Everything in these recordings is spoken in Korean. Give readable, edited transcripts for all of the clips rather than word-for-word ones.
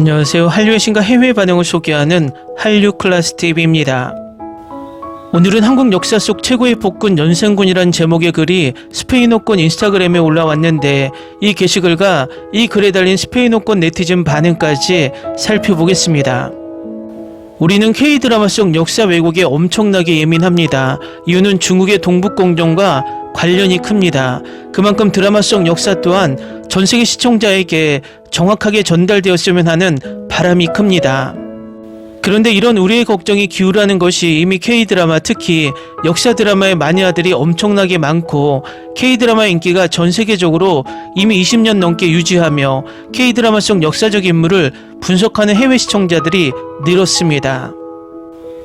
안녕하세요. 한류의 신과 해외 반응을 소개하는 한류 클래스 TV입니다. 오늘은 한국 역사 속 최고의 폭군 연산군이란 제목의 글이 스페인어권 인스타그램에 올라왔는데 이 게시글과 이 글에 달린 스페인어권 네티즌 반응까지 살펴보겠습니다. 우리는 K드라마 속 역사 왜곡에 엄청나게 예민합니다. 이유는 중국의 동북공정과 관련이 큽니다. 그만큼 드라마 속 역사 또한 전세계 시청자에게 정확하게 전달되었으면 하는 바람이 큽니다. 그런데 이런 우리의 걱정이 기우라는 것이 이미 K드라마, 특히 역사 드라마의 마니아들이 엄청나게 많고 K드라마의 인기가 전세계적으로 이미 20년 넘게 유지하며 K드라마 속 역사적 인물을 분석하는 해외 시청자들이 늘었습니다.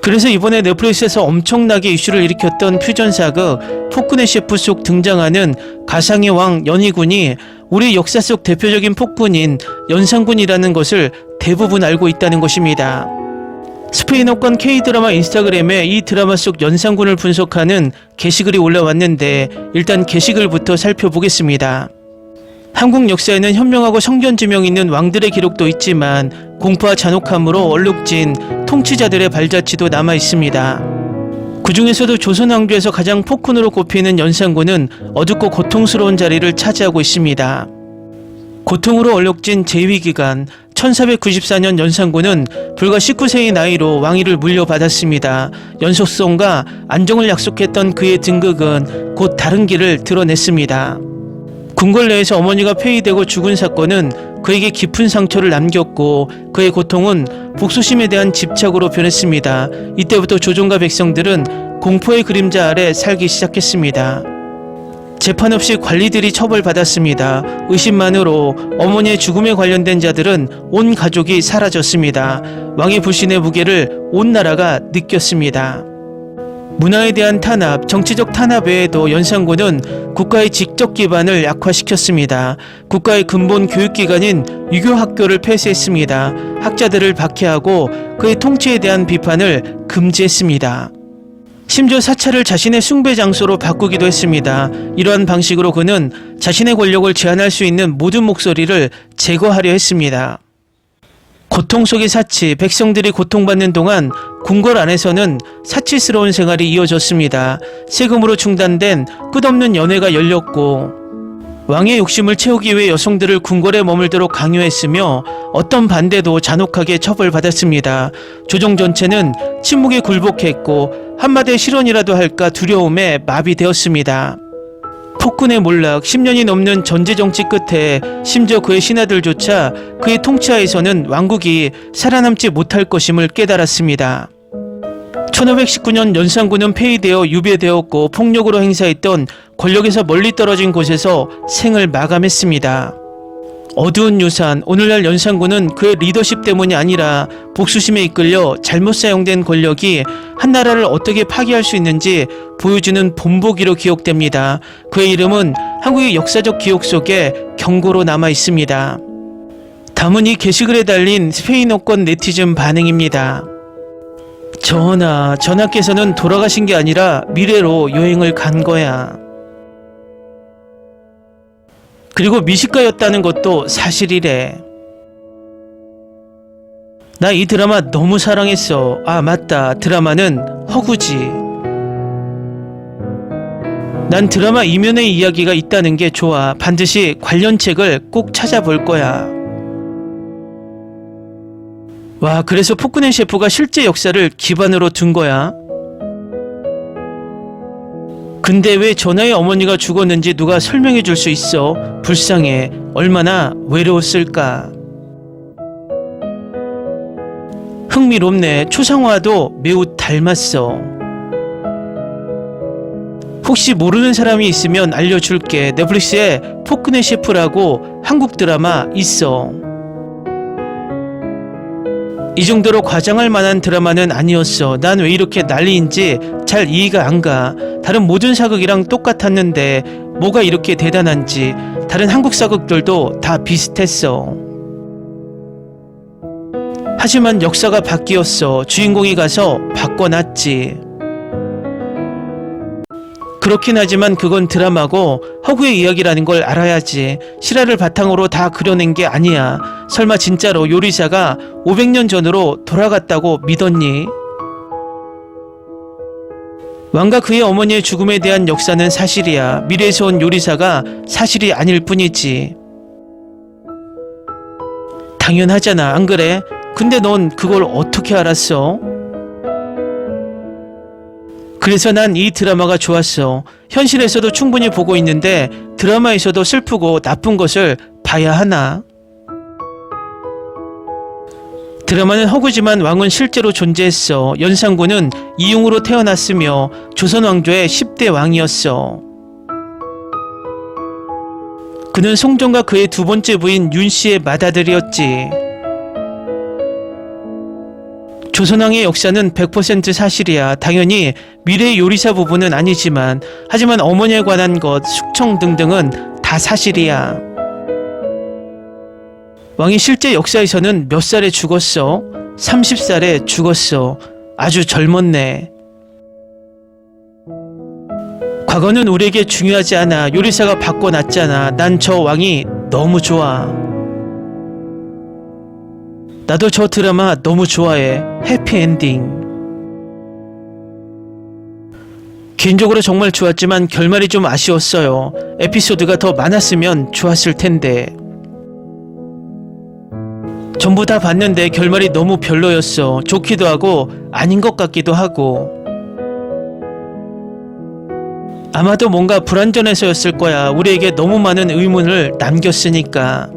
그래서 이번에 넷플릭스에서 엄청나게 이슈를 일으켰던 퓨전사극 폭군의 셰프 속 등장하는 가상의 왕 연희군이 우리 역사 속 대표적인 폭군인 연산군이라는 것을 대부분 알고 있다는 것입니다. 스페인어권 K드라마 인스타그램에 이 드라마 속 연산군을 분석하는 게시글이 올라왔는데 일단 게시글부터 살펴보겠습니다. 한국 역사에는 현명하고 성견지명 있는 왕들의 기록도 있지만 공포와 잔혹함으로 얼룩진 통치자들의 발자취도 남아 있습니다. 그 중에서도 조선 왕조에서 가장 폭군으로 꼽히는 연산군은 어둡고 고통스러운 자리를 차지하고 있습니다. 고통으로 얼룩진 재위기간 1494년 연산군은 불과 19세의 나이로 왕위를 물려받았습니다. 연속성과 안정을 약속했던 그의 등극은 곧 다른 길을 드러냈습니다. 궁궐 내에서 어머니가 폐위되고 죽은 사건은 그에게 깊은 상처를 남겼고 그의 고통은 복수심에 대한 집착으로 변했습니다. 이때부터 조정과 백성들은 공포의 그림자 아래 살기 시작했습니다. 재판 없이 관리들이 처벌받았습니다. 의심만으로 어머니의 죽음에 관련된 자들은 온 가족이 사라졌습니다. 왕의 불신의 무게를 온 나라가 느꼈습니다. 문화에 대한 탄압, 정치적 탄압 외에도 연산군은 국가의 직접 기반을 약화시켰습니다. 국가의 근본 교육기관인 유교학교를 폐쇄했습니다. 학자들을 박해하고 그의 통치에 대한 비판을 금지했습니다. 심지어 사찰을 자신의 숭배 장소로 바꾸기도 했습니다. 이러한 방식으로 그는 자신의 권력을 제한할 수 있는 모든 목소리를 제거하려 했습니다. 고통 속의 사치, 백성들이 고통받는 동안 궁궐 안에서는 사치스러운 생활이 이어졌습니다. 세금으로 충당된 끝없는 연회가 열렸고 왕의 욕심을 채우기 위해 여성들을 궁궐에 머물도록 강요했으며 어떤 반대도 잔혹하게 처벌받았습니다. 조정 전체는 침묵에 굴복했고 한마디의 실언이라도 할까 두려움에 마비되었습니다. 폭군의 몰락, 10년이 넘는 전제정치 끝에 심지어 그의 신하들조차 그의 통치하에서는 왕국이 살아남지 못할 것임을 깨달았습니다. 1519년 연산군은 폐위되어 유배되었고 폭력으로 행사했던 권력에서 멀리 떨어진 곳에서 생을 마감했습니다. 어두운 유산, 오늘날 연산군은 그의 리더십 때문이 아니라 복수심에 이끌려 잘못 사용된 권력이 한 나라를 어떻게 파괴할 수 있는지 보여주는 본보기로 기억됩니다. 그의 이름은 한국의 역사적 기억 속에 경고로 남아 있습니다. 다음은 이 게시글에 달린 스페인어권 네티즌 반응입니다. 전하께서는 돌아가신 게 아니라 미래로 여행을 간 거야. 그리고 미식가였다는 것도 사실이래. 나 이 드라마 너무 사랑했어. 아 맞다, 드라마는 허구지. 난 드라마 이면에 이야기가 있다는 게 좋아. 반드시 관련 책을 꼭 찾아볼 거야. 와, 그래서 폭군의 셰프가 실제 역사를 기반으로 둔 거야? 근데 왜 전하의 어머니가 죽었는지 누가 설명해 줄 수 있어? 불쌍해. 얼마나 외로웠을까? 흥미롭네. 초상화도 매우 닮았어. 혹시 모르는 사람이 있으면 알려줄게. 넷플릭스에 폭군의 셰프라고 한국 드라마 있어. 이 정도로 과장할 만한 드라마는 아니었어. 난 왜 이렇게 난리인지 잘 이해가 안 가. 다른 모든 사극이랑 똑같았는데 뭐가 이렇게 대단한지. 다른 한국 사극들도 다 비슷했어. 하지만 역사가 바뀌었어. 주인공이 가서 바꿔놨지. 그렇긴 하지만 그건 드라마고 허구의 이야기라는 걸 알아야지. 실화를 바탕으로 다 그려낸 게 아니야. 설마 진짜로 요리사가 500년 전으로 돌아갔다고 믿었니? 왕과 그의 어머니의 죽음에 대한 역사는 사실이야. 미래에서 온 요리사가 사실이 아닐 뿐이지. 당연하잖아, 안 그래? 근데 넌 그걸 어떻게 알았어? 그래서 난 이 드라마가 좋았어. 현실에서도 충분히 보고 있는데 드라마에서도 슬프고 나쁜 것을 봐야 하나? 드라마는 허구지만 왕은 실제로 존재했어. 연산군은 이웅으로 태어났으며 조선 왕조의 10대 왕이었어. 그는 송정과 그의 두 번째 부인 윤씨의 맏아들이었지. 조선왕의 역사는 100% 사실이야. 당연히 미래의 요리사 부분은 아니지만, 하지만 어머니에 관한 것, 숙청 등등은 다 사실이야. 왕이 실제 역사에서는 몇 살에 죽었어? 30살에 죽었어. 아주 젊었네. 과거는 우리에게 중요하지 않아. 요리사가 바꿔놨잖아. 난 저 왕이 너무 좋아. 나도 저 드라마 너무 좋아해. 해피엔딩. 개인적으로 정말 좋았지만 결말이 좀 아쉬웠어요. 에피소드가 더 많았으면 좋았을 텐데. 전부 다 봤는데 결말이 너무 별로였어. 좋기도 하고 아닌 것 같기도 하고. 아마도 뭔가 불완전해서였을 거야. 우리에게 너무 많은 의문을 남겼으니까.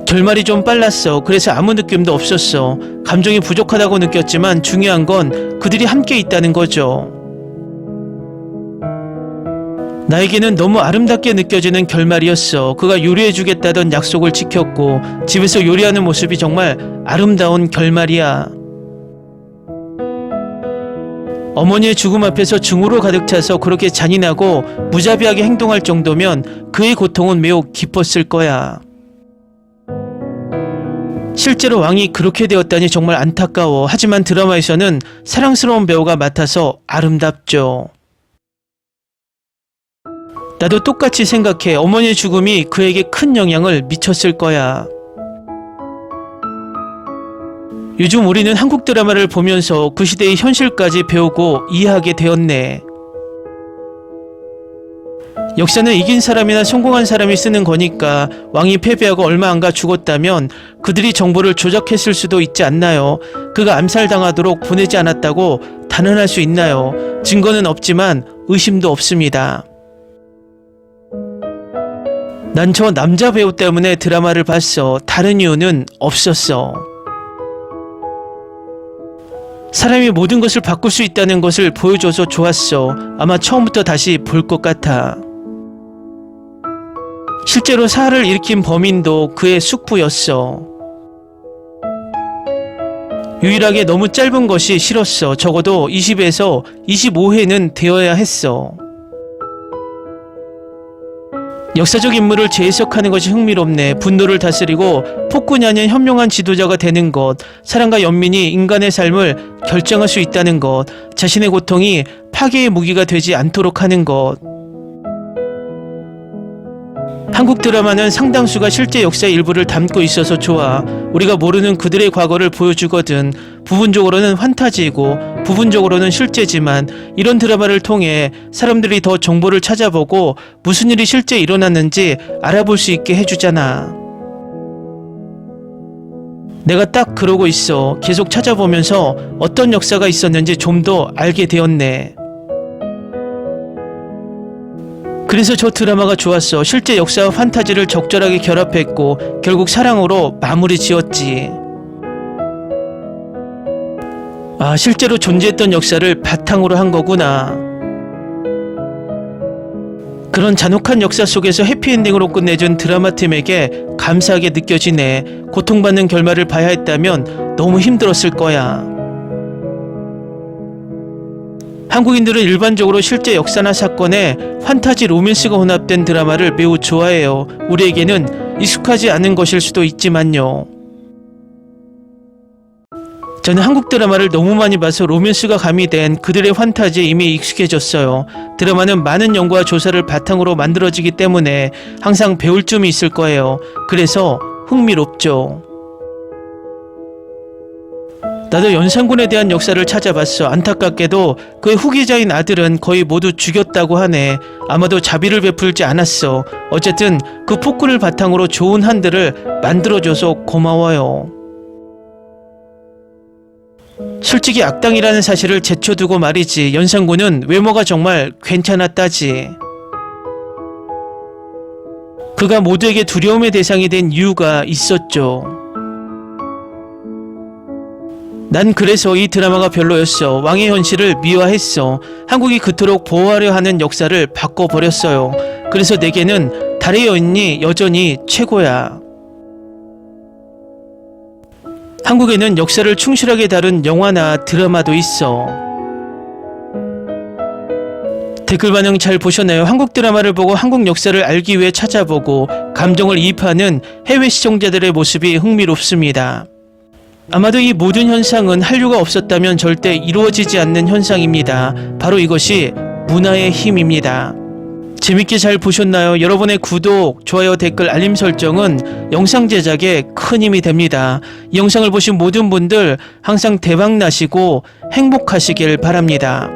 결말이 좀 빨랐어. 그래서 아무 느낌도 없었어. 감정이 부족하다고 느꼈지만 중요한 건 그들이 함께 있다는 거죠. 나에게는 너무 아름답게 느껴지는 결말이었어. 그가 요리해주겠다던 약속을 지켰고 집에서 요리하는 모습이 정말 아름다운 결말이야. 어머니의 죽음 앞에서 증오로 가득 차서 그렇게 잔인하고 무자비하게 행동할 정도면 그의 고통은 매우 깊었을 거야. 실제로 왕이 그렇게 되었다니 정말 안타까워. 하지만 드라마에서는 사랑스러운 배우가 맡아서 아름답죠. 나도 똑같이 생각해. 어머니의 죽음이 그에게 큰 영향을 미쳤을 거야. 요즘 우리는 한국 드라마를 보면서 그 시대의 현실까지 배우고 이해하게 되었네. 역사는 이긴 사람이나 성공한 사람이 쓰는 거니까 왕이 패배하고 얼마 안 가 죽었다면 그들이 정보를 조작했을 수도 있지 않나요? 그가 암살당하도록 보내지 않았다고 단언할 수 있나요? 증거는 없지만 의심도 없습니다. 난 저 남자 배우 때문에 드라마를 봤어. 다른 이유는 없었어. 사람이 모든 것을 바꿀 수 있다는 것을 보여줘서 좋았어. 아마 처음부터 다시 볼 것 같아. 실제로 사활을 일으킨 범인도 그의 숙부였어. 유일하게 너무 짧은 것이 싫었어. 적어도 20에서 25회는 되어야 했어. 역사적 인물을 재해석하는 것이 흥미롭네. 분노를 다스리고 폭군이 아닌 현명한 지도자가 되는 것, 사랑과 연민이 인간의 삶을 결정할 수 있다는 것, 자신의 고통이 파괴의 무기가 되지 않도록 하는 것. 한국 드라마는 상당수가 실제 역사의 일부를 담고 있어서 좋아. 우리가 모르는 그들의 과거를 보여주거든. 부분적으로는 환타지이고 부분적으로는 실제지만 이런 드라마를 통해 사람들이 더 정보를 찾아보고 무슨 일이 실제 일어났는지 알아볼 수 있게 해주잖아. 내가 딱 그러고 있어. 계속 찾아보면서 어떤 역사가 있었는지 좀 더 알게 되었네. 그래서 저 드라마가 좋았어. 실제 역사와 판타지를 적절하게 결합했고 결국 사랑으로 마무리 지었지. 아, 실제로 존재했던 역사를 바탕으로 한 거구나. 그런 잔혹한 역사 속에서 해피엔딩으로 끝내준 드라마 팀에게 감사하게 느껴지네. 고통받는 결말을 봐야 했다면 너무 힘들었을 거야. 한국인들은 일반적으로 실제 역사나 사건에 판타지 로맨스가 혼합된 드라마를 매우 좋아해요. 우리에게는 익숙하지 않은 것일 수도 있지만요. 저는 한국 드라마를 너무 많이 봐서 로맨스가 가미된 그들의 판타지에 이미 익숙해졌어요. 드라마는 많은 연구와 조사를 바탕으로 만들어지기 때문에 항상 배울 점이 있을 거예요. 그래서 흥미롭죠. 나도 연산군에 대한 역사를 찾아봤어. 안타깝게도 그의 후계자인 아들은 거의 모두 죽였다고 하네. 아마도 자비를 베풀지 않았어. 어쨌든 그 폭군을 바탕으로 좋은 한들을 만들어줘서 고마워요. 솔직히 악당이라는 사실을 제쳐두고 말이지, 연산군은 외모가 정말 괜찮았다지. 그가 모두에게 두려움의 대상이 된 이유가 있었죠. 난 그래서 이 드라마가 별로였어. 왕의 현실을 미화했어. 한국이 그토록 보호하려 하는 역사를 바꿔버렸어요. 그래서 내게는 달의 여인이 여전히 최고야. 한국에는 역사를 충실하게 다룬 영화나 드라마도 있어. 댓글 반영 잘 보셨나요? 한국 드라마를 보고 한국 역사를 알기 위해 찾아보고 감정을 이입하는 해외 시청자들의 모습이 흥미롭습니다. 아마도 이 모든 현상은 한류가 없었다면 절대 이루어지지 않는 현상입니다. 바로 이것이 문화의 힘입니다. 재밌게 잘 보셨나요? 여러분의 구독, 좋아요, 댓글, 알림 설정은 영상 제작에 큰 힘이 됩니다. 이 영상을 보신 모든 분들 항상 대박 나시고 행복하시길 바랍니다.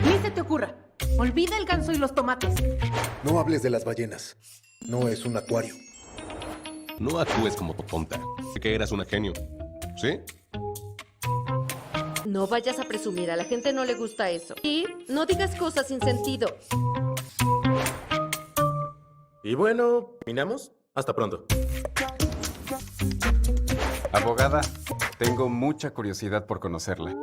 Ni se te ocurra. Olvida el ganso y los tomates. No hables de las ballenas. No es un acuario. No actúes como tonta. Que eras una genio. ¿Sí? No vayas a presumir, a la gente no le gusta eso. Y no digas cosas sin sentido. Y bueno, ¿terminamos? Hasta pronto. Abogada, tengo mucha curiosidad por conocerla.